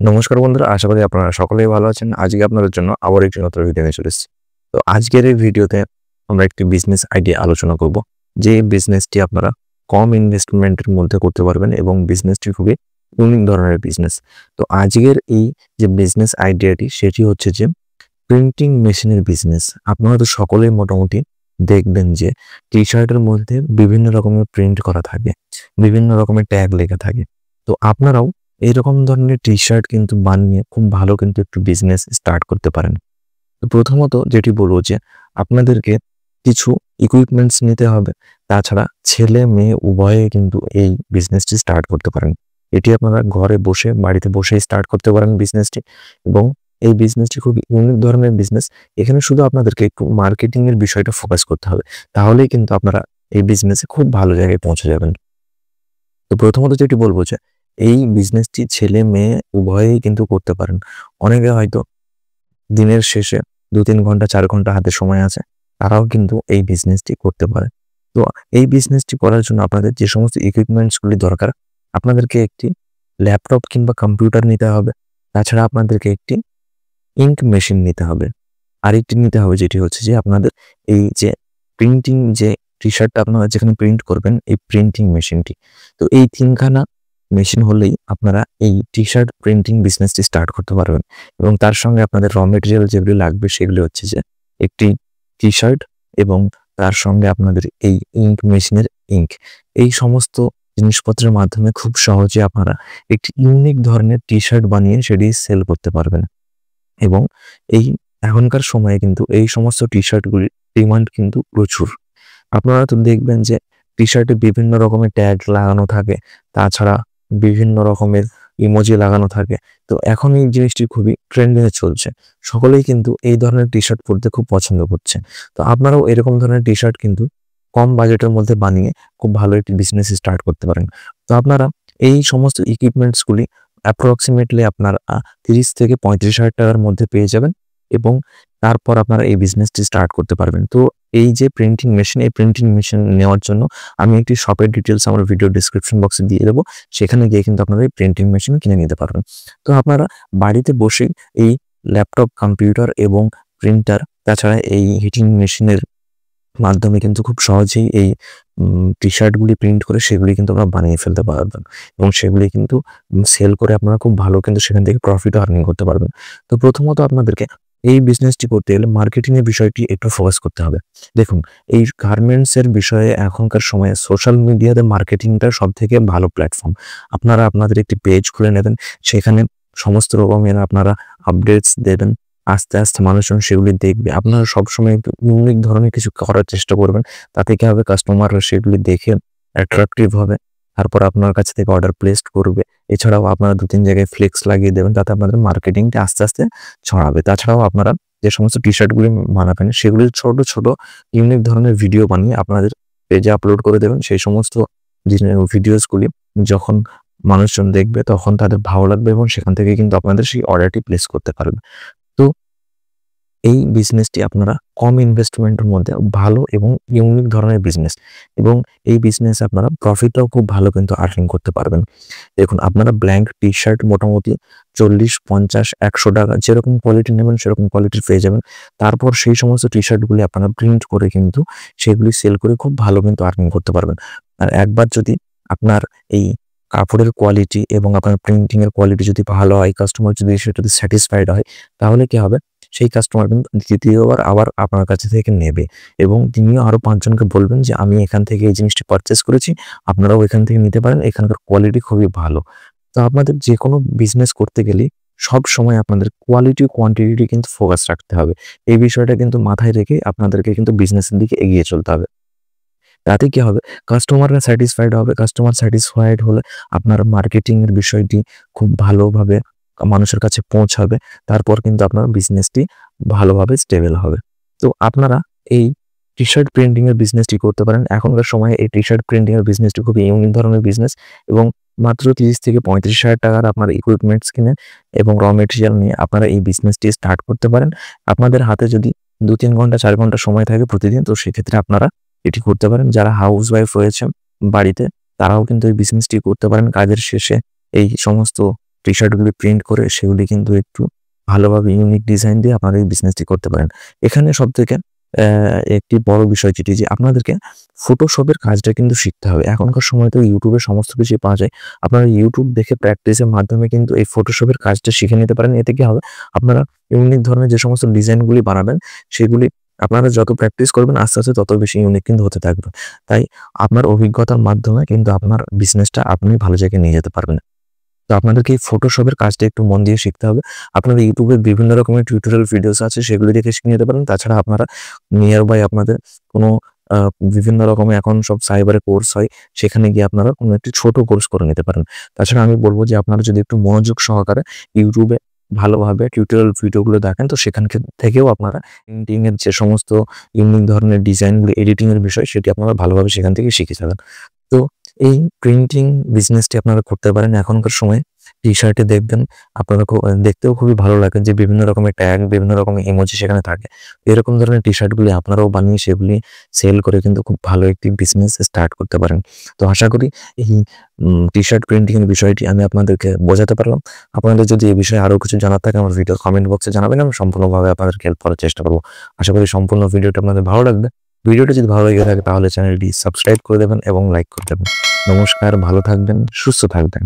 নমস্কার বন্ধুরা, আশা করি আপনারা সকলেই ভালো আছেন। আজকে আপনাদের জন্য আবার একটি নতুন ভিডিও নিয়ে চলে এসেছি। তো আজকের এই ভিডিওতে আমরা একটি বিজনেস আইডিয়া আলোচনা করব, যে বিজনেসটি আপনারা কম ইনভেস্টমেন্টের মধ্যে করতে পারবেন এবং বিজনেসটি খুবই ইউনিক ধরনের বিজনেস। তো আজকের এই যে বিজনেস আইডিয়াটি সেটি হচ্ছে যে প্রিন্টিং মেশিনের বিজনেস। আপনারা তো সকলেই মোটামুটি দেখবেন যে টি শার্টের মধ্যে বিভিন্ন রকমের প্রিন্ট করা থাকে, বিভিন্ন রকমের ট্যাগ লেখা থাকে। তো আপনারাও এরকম ধরনের টি শার্ট কিন্তু বানিয়ে খুব ভালো কিন্তু একটু বিজনেস স্টার্ট করতে পারেন। তো প্রথমত যেটি বলবো যে আপনাদেরকে কিছু ইকুইপমেন্টস নিতে হবে। তাছাড়া ছেলে মেয়ে উভয়ে কিন্তু এই বিজনেসটি স্টার্ট করতে পারেন। এটি আপনারা ঘরে বসে বাড়িতে বসেই স্টার্ট করতে পারেন বিজনেসটি, এবং এই বিজনেসটি খুব ইউনিক ধরনের বিজনেস। এখানে শুধু আপনাদেরকে একটু মার্কেটিং এর বিষয়টা ফোকাস করতে হবে, তাহলেই কিন্তু আপনারা এই বিজনেসে খুব ভালো জায়গায় পৌঁছে যাবেন। তো প্রথমত যেটি বলবো যে এই বিজনেসটি ছেলে মেয়ে উভয়েই কিন্তু করতে পারেন। অনেকে হয়তো দিনের শেষে ২-৩ ঘন্টা ৪ ঘন্টা হাতে সময় আছে, তারাও কিন্তু এই বিজনেসটি করতে পারে। তো এই বিজনেসটি করার জন্য আপনাদের যে সমস্ত ইকুইপমেন্টসগুলি দরকার, আপনাদেরকে একটি ল্যাপটপ কিংবা কম্পিউটার নিতে হবে। তাছাড়া আপনাদেরকে একটি ইঙ্ক মেশিন নিতে হবে। আরেকটি নিতে হবে, যেটি হচ্ছে যে আপনাদের এই যে প্রিন্টিং যে টি-শার্টটা আপনারা যেখানে প্রিন্ট করবেন, এই প্রিন্টিং মেশিনটি। তো এই ৩ খানা মেশিন হলেই আপনারা এই টি-শার্ট প্রিন্টিং বিজনেসটি স্টার্ট করতে পারবেন। এবং তার সঙ্গে আপনাদের র মেটেরিয়াল যেগুলি লাগবে সেগুলি হচ্ছে যে একটি টি-শার্ট এবং তার সঙ্গে আপনাদের এই ইঙ্ক মেশিনের ইঙ্ক। এই সমস্ত জিনিসপত্রের মাধ্যমে খুব সহজে আপনারা একটি ইউনিক ধরনের টি-শার্ট বানিয়ে সেটি সেল করতে পারবেন। এবং এই এখনকার সময়ে কিন্তু এই সমস্ত টি-শার্টগুলির ডিমান্ড কিন্তু প্রচুর। আপনারা তো দেখবেন যে টি-শার্টে বিভিন্ন রকমের ট্যাগ লাগানো থাকে, তাছাড়া বিভিন্ন রকমের ইমোজি লাগানো থাকে। তো এখন এই জিনিসটি খুবই ট্রেন্ডিংয়ে চলছে। সকলেই কিন্তু এই ধরনের টি-শার্ট পরতে খুব পছন্দ করছে। তো আপনারাও এরকম ধরনের টি-শার্ট কিন্তু কম বাজেটের মধ্যে বানিয়ে খুব ভালো একটি বিজনেস স্টার্ট করতে পারেন। তো আপনারা এই সমস্ত ইকুইপমেন্টসগুলি অ্যাপ্রক্সিমেটলি আপনার ৩০ থেকে ৩৫,০০০ টাকার মধ্যে পেয়ে যাবেন, এবং তারপর আপনারা এই বিজনেসটি স্টার্ট করতে পারবেন। তো এই যে প্রিন্টিং মেশিন, এই প্রিন্টিং মেশিন নেওয়ার জন্য আমি একটি শপের ডিটেলস আমার ভিডিও ডেসক্রিপশন বক্সে দিয়ে দেবো। সেখানে গিয়ে কিন্তু আপনারা এই প্রিন্টিং মেশিন কিনে নিতে পারবেন। তো আপনারা বাড়িতে বসেই এই ল্যাপটপ, কম্পিউটার এবং প্রিন্টার, তাছাড়া এই হিটিং মেশিনের মাধ্যমে কিন্তু খুব সহজেই এই টি-শার্টগুলি প্রিন্ট করে সেগুলি কিন্তু আপনারা বানিয়ে ফেলতে পারবেন, এবং সেগুলি কিন্তু সেল করে আপনারা খুব ভালো কিন্তু সেখান থেকে প্রফিট আর্নিং করতে পারবেন। তো প্রথমত আপনাদেরকে এই বিজনেসটি করতে গেলে মার্কেটিং এর বিষয়টি একটু ফোকাস করতে হবে। দেখুন, এই গার্মেন্টস এর বিষয়ে এখনকার সময়ে সোশ্যাল মিডিয়াতে মার্কেটিংটা সবথেকে ভালো প্ল্যাটফর্ম। আপনারা আপনাদের একটি পেজ খুলে নেবেন, সেখানে সমস্ত রকমের আপনারা আপডেটস দেবেন। আস্তে আস্তে মানুষজন সেগুলি দেখবে। আপনারা সবসময় একটু ইউনিক ধরনের কিছু করার চেষ্টা করবেন। তাতে কি হবে, কাস্টমাররা সেগুলি দেখে অ্যাট্রাকটিভ হবে। তারপর আপনার কাছ থেকে অর্ডার প্লেসড করবে। এছাড়াও আপনারা ২-৩ জায়গায় ফ্লেক্স লাগিয়ে দেবেন, তাতে আপনাদের মার্কেটিংটা আস্তে আস্তে ছড়াবে। তাছাড়াও আপনারা যে সমস্ত টি-শার্টগুলি বানাবেন সেগুলির ছোট ছোট ইউনিক ধরনের ভিডিও বানিয়ে আপনাদের পেজে আপলোড করে দেবেন। সেই সমস্ত ভিডিওসগুলি যখন মানুষজন দেখবে তখন তাদের ভালো লাগবে, এবং সেখান থেকে কিন্তু আপনাদের সেই অর্ডারটি প্লেস করতে পারবে। তো এই বিজনেসটি আপনারা কম ইনভেস্টমেন্টের মধ্যে ভালো এবং ইউনিক ধরনের বিজনেস, এবং এই বিজনেসে আপনারা প্রফিটটাও খুব ভালো কিন্তু আর্নিং করতে পারবেন। দেখুন, আপনারা ব্ল্যাঙ্ক টি-শার্ট মোটামুটি ৪০, ৫০, ১০০ টাকা যেরকম কোয়ালিটি নেবেন সেরকম কোয়ালিটির পেয়ে যাবেন। তারপর সেই সমস্ত টি-শার্টগুলি আপনারা প্রিন্ট করে কিন্তু সেগুলি সেল করে খুব ভালো কিন্তু আর্নিং করতে পারবেন। আর একবার যদি আপনার এই কাপড়ের কোয়ালিটি এবং আপনার প্রিন্টিং এর কোয়ালিটি যদি ভালো হয়, কাস্টমার যদি সেটাতে স্যাটিসফাইড হয়, তাহলে কি হবে, সেই কাস্টমার কিন্তু দ্বিতীয়বার আবার আপনার কাছে থেকে নেবে, এবং তিনিও আরো ৫ জনকে বলবেন যে আমি এখান থেকে এই জিনিসটি পারচেজ করেছি, আপনারাও এখান থেকে নিতে পারেন, এখানকার কোয়ালিটি খুবই ভালো। তো আপনাদের যেকোনো বিজনেস করতে গেলে সব সময় আপনাদের কোয়ালিটি কোয়ান্টিটি কিন্তু ফোকাস রাখতে হবে। এই বিষয়টা কিন্তু মাথায় রেখে আপনাদেরকে কিন্তু বিজনেসের দিকে এগিয়ে চলতে হবে। তাতে কি হবে, কাস্টমাররা স্যাটিসফাইড হবে। কাস্টমার স্যাটিসফাইড হলে আপনার মার্কেটিং এর বিষয়টি খুব ভালোভাবে মানুষের কাছে পৌঁছাবে। তারপর কিন্তু আপনার বিজনেসটি ভালোভাবে স্টেবল হবে। তো আপনারা এই টি-শার্ট প্রিন্টিং এর বিজনেসটি করতে পারেন। এখনকার সময়ে এই টি-শার্ট প্রিন্টিং এর বিজনেসটি খুবই ইউনিক ধরনের বিজনেস, এবং মাত্র ৩০ থেকে ৩৫,০০০ টাকার আপনার ইকুইপমেন্টস কিনে এবং র মেটেরিয়াল নিয়ে আপনারা এই বিজনেসটি স্টার্ট করতে পারেন। আপনাদের হাতে যদি ২-৩ ঘন্টা ৪ ঘন্টা সময় থাকে প্রতিদিন, তো সেক্ষেত্রে আপনারা এটি করতে পারেন। যারা হাউস ওয়াইফ রয়েছে বাড়িতে, তারাও কিন্তু এই বিজনেসটি করতে পারেন। কাজের শেষে এই সমস্ত টি শার্টগুলি প্রিন্ট করে সেগুলি কিন্তু একটু ভালোভাবে ইউনিক ডিজাইন দিয়ে আপনারা এই বিজনেসটি করতে পারেন। এখানে সবথেকে একটি বড় বিষয় যেটি যে আপনাদেরকে ফটোশপের কাজটা কিন্তু শিখতে হবে। এখনকার সময় তো ইউটিউবে সমস্ত কিছুই পাওয়া যায়। আপনারা ইউটিউব দেখে প্র্যাকটিসের মাধ্যমে কিন্তু এই ফটোশপের কাজটা শিখে নিতে পারেন। এতে কি হবে? আপনারা ইউনিক ধরনের যে সমস্ত ডিজাইনগুলি বানাবেন সেগুলি আপনারা যত প্র্যাকটিস করবেন আস্তে, আস্তে তত বেশি ইউনিক কিন্তু হতে থাকবে। তাই আপনার অভিজ্ঞতার মাধ্যমে কিন্তু আপনার বিজনেসটা আপনি ভালো জায়গায় নিয়ে যেতে পারবেন। তো আপনাদেরকে এই ফটোশপের কাজটা একটু মন দিয়ে শিখতে হবে। আপনারা ইউটিউবে বিভিন্ন রকমের টিউটোরিয়াল ভিডিওস আছে সেগুলো দেখে শিখে নিতে পারেন। তাছাড়া আপনারা নিয়ার বাই আপনাদের কোনো আ বিভিন্ন রকমের এখন সব সাইবারে কোর্স হয়। সেখানে গিয়ে আপনারা কোনো একটি ছোট কোর্স করে নিতে পারেন। তাছাড়া আমি বলব যে আপনারা যদি একটু মনোযোগ সহকারে ইউটিউবে ভালোভাবে টিউটোরিয়াল ভিডিওগুলো দেখেন তো সেখান থেকেও আপনারা প্রিন্টিং এর যে সমস্ত ইউনিক ধরনের ডিজাইনগুলো এডিটিং এর বিষয় সেটি আপনারা ভালোভাবে সেখান থেকে শিখে যাবেন। তো এই প্রিন্টিং বিজনেসটি আপনারা করতে পারেন এখনকার সময়ে। টি-শার্টে দেখবেন আপনারা দেখতেও খুবই ভালো লাগে যে বিভিন্ন রকমের ট্যাগ, বিভিন্ন রকমের ইমোজি সেখানে থাকে। এরকম ধরনের টি-শার্টগুলি আপনারাও বানিয়ে সেগুলি সেল করে কিন্তু খুব ভালো একটি বিজনেস স্টার্ট করতে পারেন। তো আশা করি এই টি-শার্ট প্রিন্টিং এর বিষয়টি আমি আপনাদেরকে বোঝাতে পারলাম। আপনাদের যদি এই বিষয়ে আরো কিছু জানার থাকে আমার ভিডিওর কমেন্ট বক্সে জানাবেন। আমি সম্পূর্ণভাবে আপনাদেরকে হেল্প করার চেষ্টা করব। আশা করি সম্পূর্ণ ভিডিওটা আপনাদের ভালো লাগবে। ভিডিওটি যদি ভালো লেগে থাকে তাহলে চ্যানেলটি সাবস্ক্রাইব করে দেবেন এবং লাইক করে দেবেন। নমস্কার, ভালো থাকবেন, সুস্থ থাকবেন।